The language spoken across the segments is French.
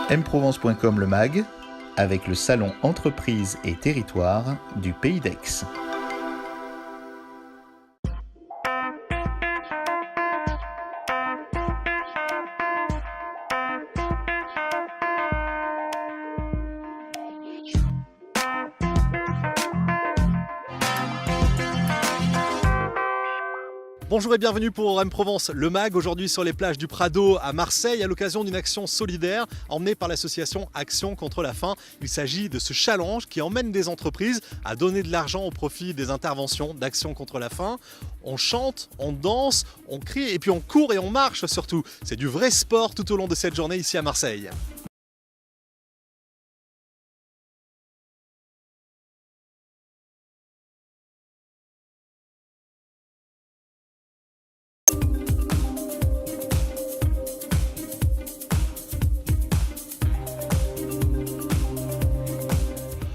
mprovence.com le mag, avec le salon Entreprises et Territoires du Pays d'Aix. Bonjour et bienvenue pour M-Provence, le MAG, aujourd'hui sur les plages du Prado à Marseille à l'occasion d'une action solidaire emmenée par l'association Action contre la faim. Il s'agit de ce challenge qui emmène des entreprises à donner de l'argent au profit des interventions d'Action contre la faim. On chante, on danse, on crie et puis on court et on marche surtout. C'est du vrai sport tout au long de cette journée ici à Marseille.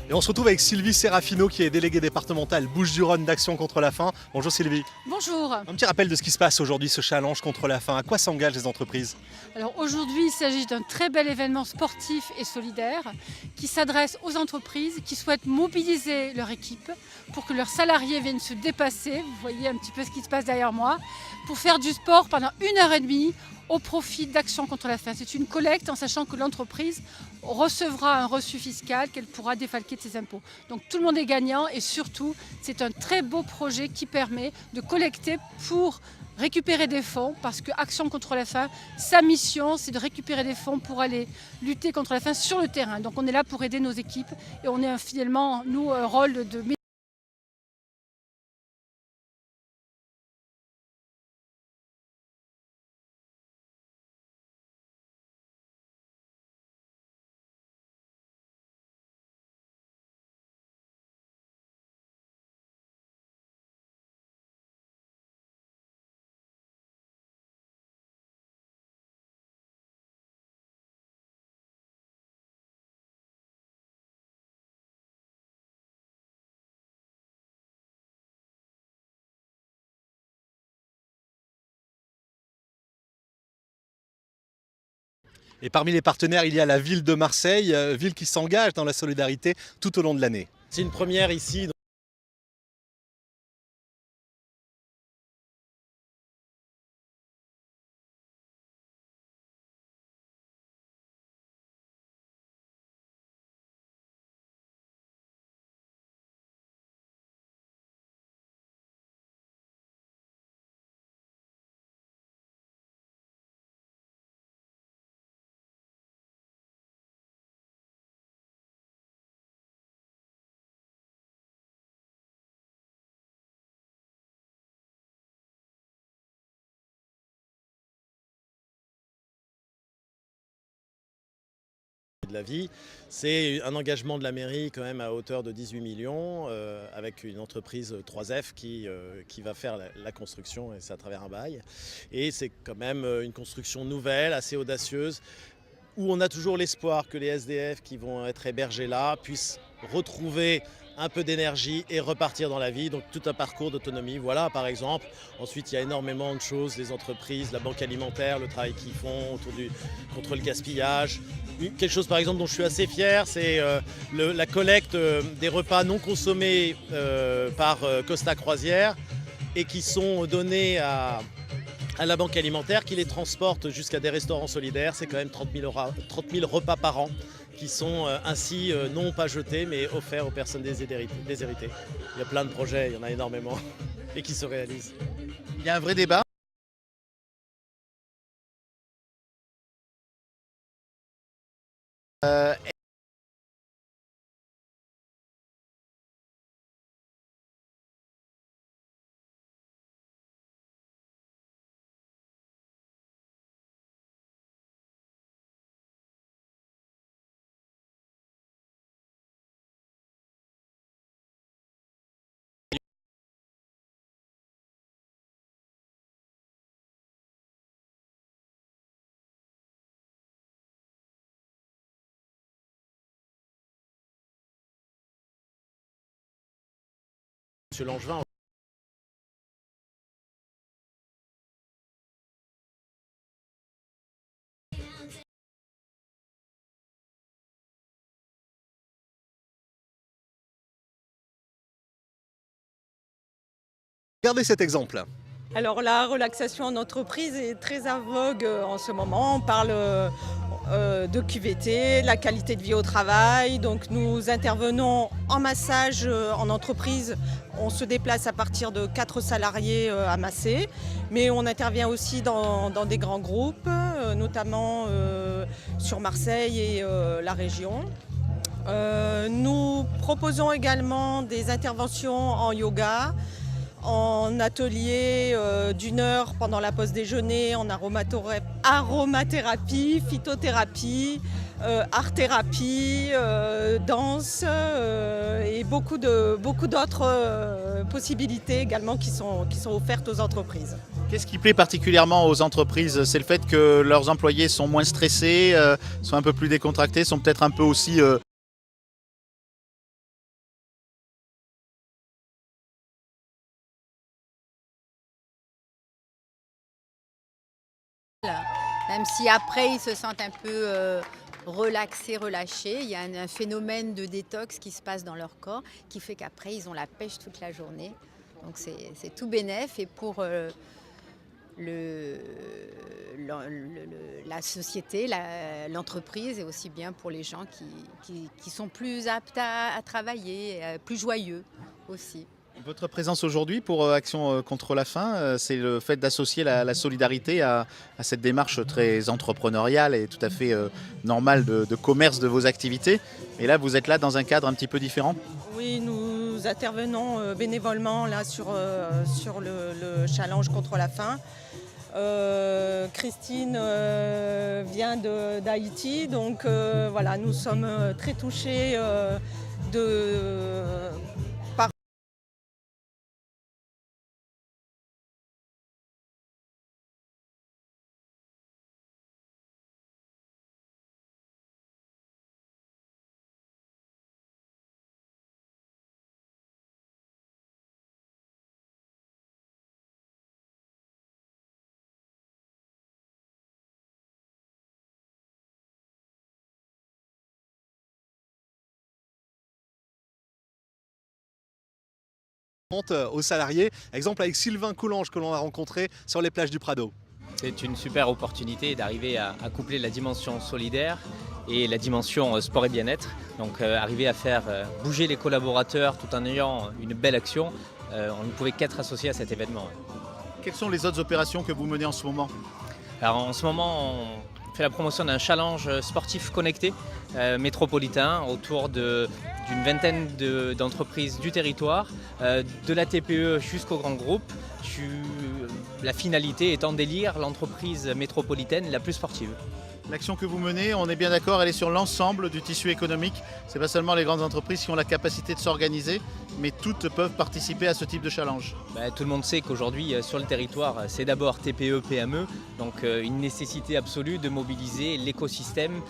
Et on se retrouve avec Sylvie Serafino qui est déléguée départementale Bouches-du-Rhône d'Action contre la faim. Bonjour Sylvie. Bonjour. Un petit rappel de ce qui se passe aujourd'hui, ce challenge contre la faim. À quoi s'engagent les entreprises? Alors aujourd'hui, il s'agit d'un très bel événement sportif et solidaire qui s'adresse aux entreprises qui souhaitent mobiliser leur équipe pour que leurs salariés viennent se dépasser. Vous voyez un petit peu ce qui se passe derrière moi, pour faire du sport pendant 1h30 au profit d'Action contre la faim. C'est une collecte en sachant que l'entreprise recevra un reçu fiscal qu'elle pourra défalquer de ses impôts. Donc tout le monde est gagnant et surtout, c'est un très beau projet qui permet de collecter pour récupérer des fonds parce que Action contre la faim, sa mission, c'est de récupérer des fonds pour aller lutter contre la faim sur le terrain. Donc on est là pour aider nos équipes et on est finalement, nous, un rôle de Et parmi les partenaires, il y a la ville de Marseille, ville qui s'engage dans la solidarité tout au long de l'année. C'est une première ici. De la vie, c'est un engagement de la mairie quand même à hauteur de 18 millions avec une entreprise 3F qui va faire la construction, et c'est à travers un bail. Et c'est quand même une construction nouvelle, assez audacieuse, où on a toujours l'espoir que les SDF qui vont être hébergés là puissent retrouver un peu d'énergie et repartir dans la vie, donc tout un parcours d'autonomie. Voilà par exemple. Ensuite il y a énormément de choses, les entreprises, la banque alimentaire, le travail qu'ils font contre le gaspillage. Quelque chose par exemple dont je suis assez fier, c'est la collecte des repas non consommés par Costa Croisière et qui sont donnés à la banque alimentaire qui les transporte jusqu'à des restaurants solidaires. C'est quand même 30 000 repas par an qui sont ainsi non pas jetés mais offerts aux personnes déshéritées. Il y a plein de projets, il y en a énormément et qui se réalisent. Il y a un vrai débat. Monsieur Langevin, Regardez cet exemple. Alors la relaxation en entreprise est très en vogue en ce moment. On parle de QVT, la qualité de vie au travail. Donc nous intervenons en massage en entreprise. On se déplace à partir de 4 salariés à masser. Mais on intervient aussi dans des grands groupes, notamment sur Marseille et la région. Nous proposons également des interventions en yoga, en atelier d'1 heure pendant la pause déjeuner, en aromathérapie, phytothérapie, art-thérapie, danse et beaucoup d'autres possibilités également qui sont offertes aux entreprises. Qu'est-ce qui plaît particulièrement aux entreprises? C'est le fait que leurs employés sont moins stressés, sont un peu plus décontractés, sont peut-être un peu aussi... Même si après ils se sentent un peu relaxés, relâchés, il y a un phénomène de détox qui se passe dans leur corps qui fait qu'après ils ont la pêche toute la journée. Donc c'est tout bénef et pour la société, l'entreprise et aussi bien pour les gens qui sont plus aptes à travailler, plus joyeux aussi. Votre présence aujourd'hui pour Action contre la faim, c'est le fait d'associer la solidarité à cette démarche très entrepreneuriale et tout à fait normale de commerce de vos activités. Et là, vous êtes là dans un cadre un petit peu différent? Oui, nous intervenons bénévolement là sur le challenge contre la faim. Christine vient d'Haïti, donc voilà, nous sommes très touchés par Aux salariés, exemple avec Sylvain Coulange que l'on a rencontré sur les plages du Prado. C'est une super opportunité d'arriver à coupler la dimension solidaire et la dimension sport et bien-être. Donc arriver à faire bouger les collaborateurs tout en ayant une belle action, on ne pouvait qu'être associé à cet événement. Quelles sont les autres opérations que vous menez en ce moment? Alors en ce moment, on fait la promotion d'un challenge sportif connecté métropolitain autour d'une vingtaine d'entreprises du territoire, de la TPE jusqu'au grand groupe. La finalité étant d'élire l'entreprise métropolitaine la plus sportive. L'action que vous menez, on est bien d'accord, elle est sur l'ensemble du tissu économique. Ce n'est pas seulement les grandes entreprises qui ont la capacité de s'organiser, mais toutes peuvent participer à ce type de challenge. Tout le monde sait qu'aujourd'hui, sur le territoire, c'est d'abord TPE, PME, donc une nécessité absolue de mobiliser l'écosystème.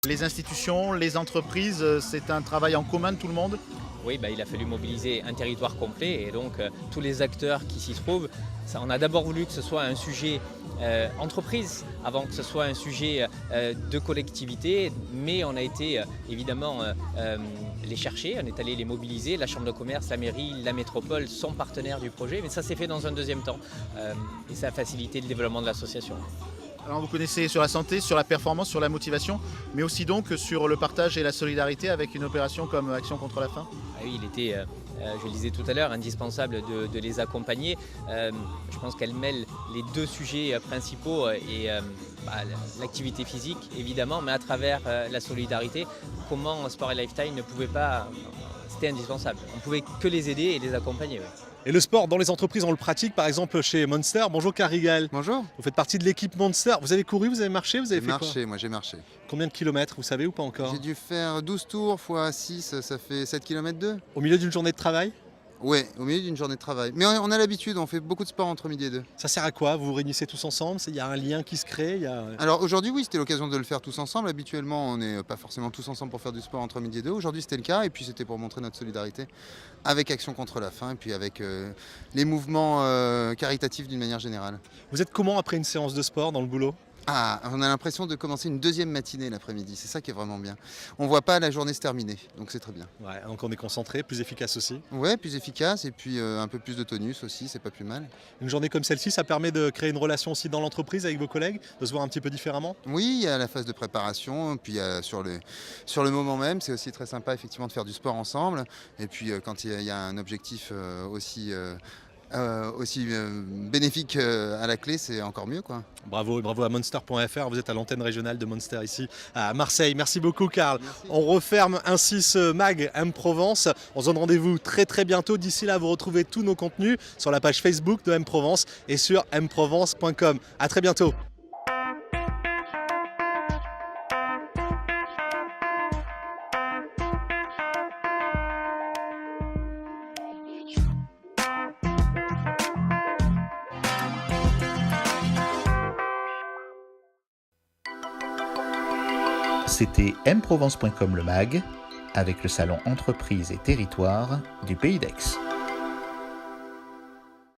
Les institutions, les entreprises, c'est un travail en commun de tout le monde? Oui, il a fallu mobiliser un territoire complet et donc tous les acteurs qui s'y trouvent. On a d'abord voulu que ce soit un sujet entreprise avant que ce soit un sujet de collectivité, mais on a été évidemment les chercher, on est allé les mobiliser. La Chambre de commerce, la mairie, la métropole sont partenaires du projet, mais ça s'est fait dans un deuxième temps et ça a facilité le développement de l'association. Alors vous connaissez sur la santé, sur la performance, sur la motivation, mais aussi donc sur le partage et la solidarité avec une opération comme Action contre la faim. Ah oui, il était, je le disais tout à l'heure, indispensable de les accompagner. Je pense qu'elle mêle les deux sujets principaux et l'activité physique évidemment, mais à travers la solidarité. Comment Sport et Lifestyle ne pouvait pas, c'était indispensable. On ne pouvait que les aider et les accompagner. Ouais. Et le sport dans les entreprises, on le pratique par exemple chez Monster. Bonjour Carigal. Bonjour. Vous faites partie de l'équipe Monster. Vous avez couru, vous avez marché, vous avez fait Marché, moi j'ai marché. Combien de kilomètres, vous savez ou pas encore? J'ai dû faire 12 tours x 6, ça fait 7 km 2. Au milieu d'une journée de travail? Ouais, au milieu d'une journée de travail. Mais on a l'habitude, on fait beaucoup de sport entre midi et 2. Ça sert à quoi? Vous vous réunissez tous ensemble? Il y a un lien qui se crée? Alors aujourd'hui, oui, c'était l'occasion de le faire tous ensemble. Habituellement, on n'est pas forcément tous ensemble pour faire du sport entre midi et 2. Aujourd'hui, c'était le cas. Et puis, c'était pour montrer notre solidarité avec Action contre la faim et puis avec les mouvements caritatifs d'une manière générale. Vous êtes comment après une séance de sport dans le boulot? Ah, on a l'impression de commencer une deuxième matinée l'après-midi. C'est ça qui est vraiment bien. On voit pas la journée se terminer, donc c'est très bien. Ouais, donc on est concentré, plus efficace aussi. Ouais, plus efficace et puis un peu plus de tonus aussi, c'est pas plus mal. Une journée comme celle-ci, ça permet de créer une relation aussi dans l'entreprise avec vos collègues, de se voir un petit peu différemment? Oui, il y a la phase de préparation, puis sur le moment même, c'est aussi très sympa effectivement de faire du sport ensemble. Et puis quand il y a un objectif aussi bénéfique à la clé, c'est encore mieux, quoi. Bravo, et bravo à Monster.fr, vous êtes à l'antenne régionale de Monster ici à Marseille. Merci beaucoup Karl. Merci. On referme ainsi ce mag M-Provence. On se donne rendez-vous très très bientôt. D'ici là, vous retrouvez tous nos contenus sur la page Facebook de M-Provence et sur mprovence.com. À très bientôt. C'était mprovence.com le mag, avec le salon Entreprises et Territoires du Pays d'Aix.